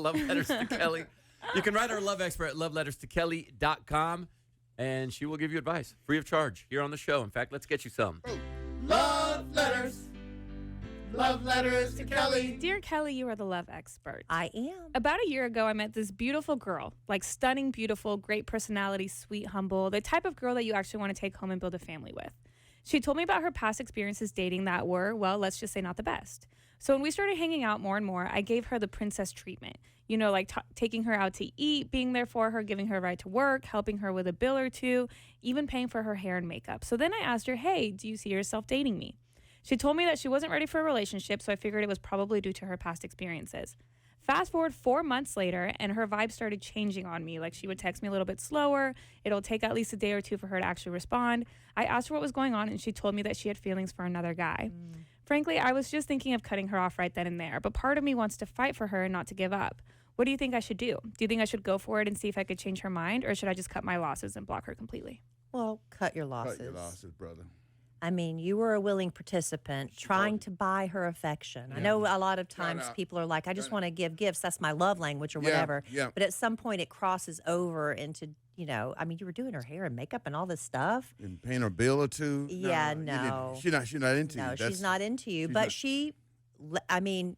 Love Letters to Kelly. You can write our love expert at loveletterstokelly.com, and she will give you advice free of charge here on the show. In fact, let's get you some. Love letters. Love letters to Kelly. Dear Kelly, you are the love expert. I am. About a year ago, I met this beautiful girl, like stunning, beautiful, great personality, sweet, humble, the type of girl that you actually want to take home and build a family with. She told me about her past experiences dating that were, well, let's just say not the best. So when we started hanging out more and more, I gave her the princess treatment. You know, like taking her out to eat, being there for her, giving her a ride to work, helping her with a bill or two, even paying for her hair and makeup. So then I asked her, hey, do you see yourself dating me? She told me that she wasn't ready for a relationship, so I figured it was probably due to her past experiences. Fast forward 4 months later, and her vibe started changing on me. Like, she would text me a little bit slower. It'll take at least a day or two for her to actually respond. I asked her what was going on, and she told me that she had feelings for another guy. Frankly, I was just thinking of cutting her off right then and there, but part of me wants to fight for her and not to give up. What do you think I should do? Do you think I should go for it and see if I could change her mind, or should I just cut my losses and block her completely? Well, cut your losses. Cut your losses, brother. I mean, you were a willing participant trying to buy her affection. I know a lot of times people are like, I just want to give gifts. That's my love language or whatever. Yeah. But at some point it crosses over into, you know, I mean, you were doing her hair and makeup and all this stuff. And paying her bill or two. Yeah, you no. didn't. She's not into you. No, she's not into you. she's But not- she, I mean,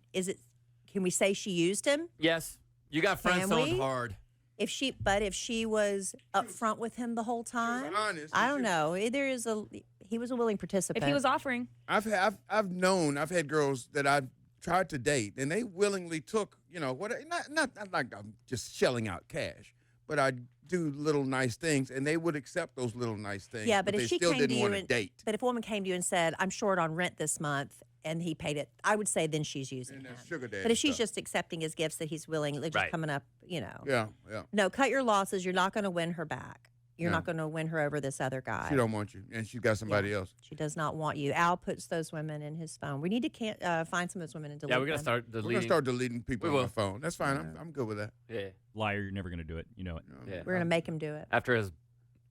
can we say she used him? Yes, you got friend Can zoned we? hard. If she was upfront with him the whole time, honest. I don't know. He was a willing participant. If he was offering. I've had girls that I've tried to date, and they willingly took, you know, what not like I'm just shelling out cash, but I do little nice things, and they would accept those little nice things. Yeah, but if they she still came to didn't you want to and date. But if a woman came to you and said, "I'm short on rent this month," and he paid it, I would say then she's using And him. that's sugar daddy But if she's stuff. just accepting his gifts that he's willing, just Right. coming up, you know. Yeah. No, cut your losses. You're not going to win her back. You're No. not going to win her over this other guy. She don't want you, and she got somebody else. She does not want you. Al puts those women in his phone. We need to find some of those women and delete Yeah, we're going to them. start We're deleting. gonna start deleting people We on will. my phone. That's fine. I'm good with that. Yeah, Liar, you're never going to do it. You know it. yeah. We're going to make him do it. After his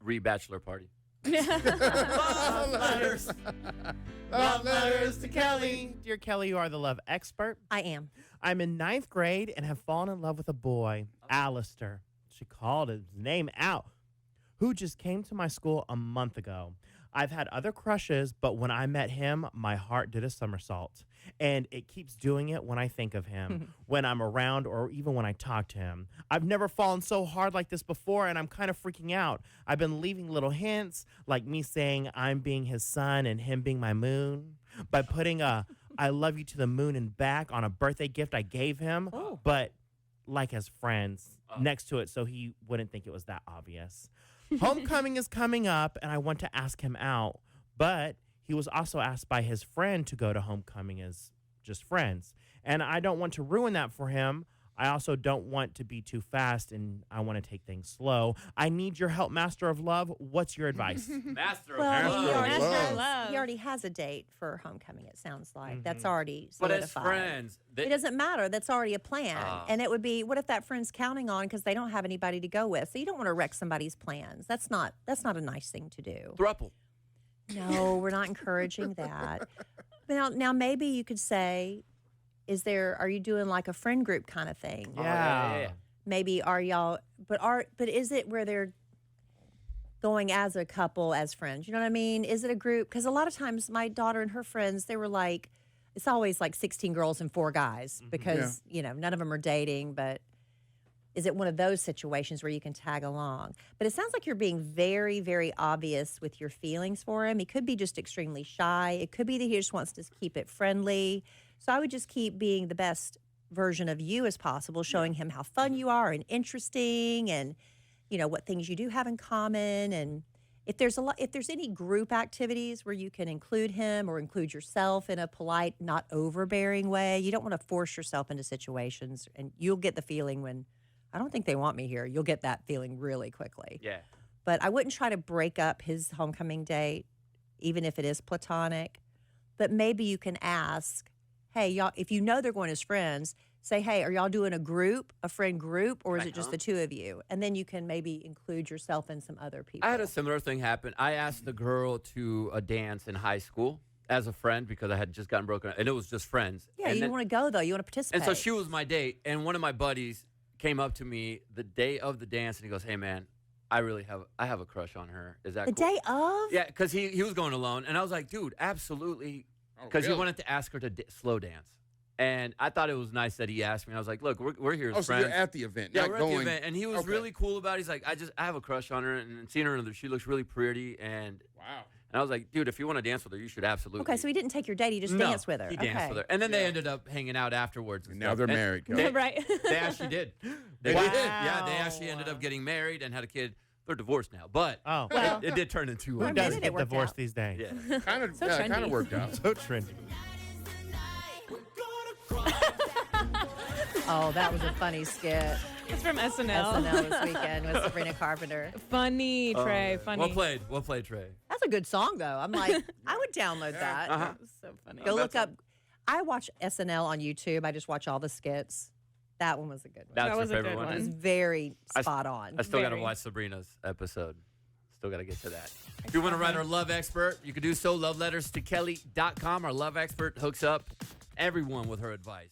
re-bachelor party. Love letters. Love letters to Kelly. Dear Kelly, you are the love expert. I am. I'm in 9th grade and have fallen in love with a boy, Alistair. She called his name out, who just came to my school a month ago. I've had other crushes, but when I met him, my heart did a somersault. And it keeps doing it when I think of him, when I'm around, or even when I talk to him. I've never fallen so hard like this before, and I'm kind of freaking out. I've been leaving little hints, like me saying I'm being his sun and him being my moon, by putting a I love you to the moon and back on a birthday gift I gave him, but like as friends next to it so he wouldn't think it was that obvious. Homecoming is coming up, and I want to ask him out, but he was also asked by his friend to go to homecoming as just friends. And I don't want to ruin that for him. I also don't want to be too fast, and I want to take things slow. I need your help, Master of Love. What's your advice? Master of Well, love. he already, Love. he already has a date for homecoming, it sounds like. That's already But solidified. as friends, It doesn't matter. That's already a plan. Ah. And it would be, what if that friend's counting on because they don't have anybody to go with? So you don't want to wreck somebody's plans. That's not a nice thing to do. throuple. No, we're not encouraging that. Now maybe you could say, are you doing like a friend group kind of thing? Yeah. Maybe are y'all, but is it where they're going as a couple, as friends? You know what I mean? Is it a group? Because a lot of times my daughter and her friends, they were like, it's always like 16 girls and 4 guys because, you know, none of them are dating, but is it one of those situations where you can tag along? But it sounds like you're being very, very obvious with your feelings for him. He could be just extremely shy. It could be that he just wants to keep it friendly. So I would just keep being the best version of you as possible, showing him how fun you are and interesting and, you know, what things you do have in common. And if there's any group activities where you can include him or include yourself in a polite, not overbearing way, you don't want to force yourself into situations. And you'll get the feeling when, I don't think they want me here, you'll get that feeling really quickly. Yeah. But I wouldn't try to break up his homecoming date, even if it is platonic. But maybe you can ask, hey, y'all, if you know they're going as friends, say, hey, are y'all doing a friend group, or is it just the two of you? And then you can maybe include yourself and some other people. I had a similar thing happen. I asked the girl to a dance in high school, as a friend because I had just gotten broken up, and it was just friends. Yeah, and you then- want to go though. You want to participate. And so she was my date, and one of my buddies came up to me the day of the dance, and he goes, "Hey, man, I have a crush on her. Is that the cool?" day of. Yeah, because he was going alone, and I was like, "Dude, absolutely," Oh, because he really? wanted to ask her to slow dance, and I thought it was nice that he asked me. I was like, "Look, we're here as Oh, so friends." you're at the event, Yeah, not we're going. at the event, and he was Okay. really cool about it. He's like, I have a crush on her, and seeing her, she looks really pretty, and Wow. I was like, dude, if you want to dance with her, you should absolutely. Okay, so he didn't take your date. He just danced with her. He danced okay. with her, and then they Yeah. ended up hanging out afterwards. And now stuff. they're And married. They, right. they actually did. They Wow. did. Yeah, they actually ended up getting married and had a kid. They're divorced now, but Oh, Well- it did turn into who a does minute get it worked divorced out. these days? yeah. Kind of, So kind trendy. of worked out. So trendy. Oh, that was a funny skit. It's from SNL. SNL this weekend with Sabrina Carpenter. Funny, Oh, Trey. man. Funny. Well played, Trey. That's a good song though. I'm like, I would download that. Uh-huh. So funny. Go look up. I watch SNL on YouTube. I just watch all the skits. That one was a good one. That's was a your favorite good one. It was one. very I- spot on. I still got to Very. watch Sabrina's episode. Still got to get to that. If you want to write our love expert, you can do so. Love letters to Kelly.com. Our love expert hooks up everyone with her advice.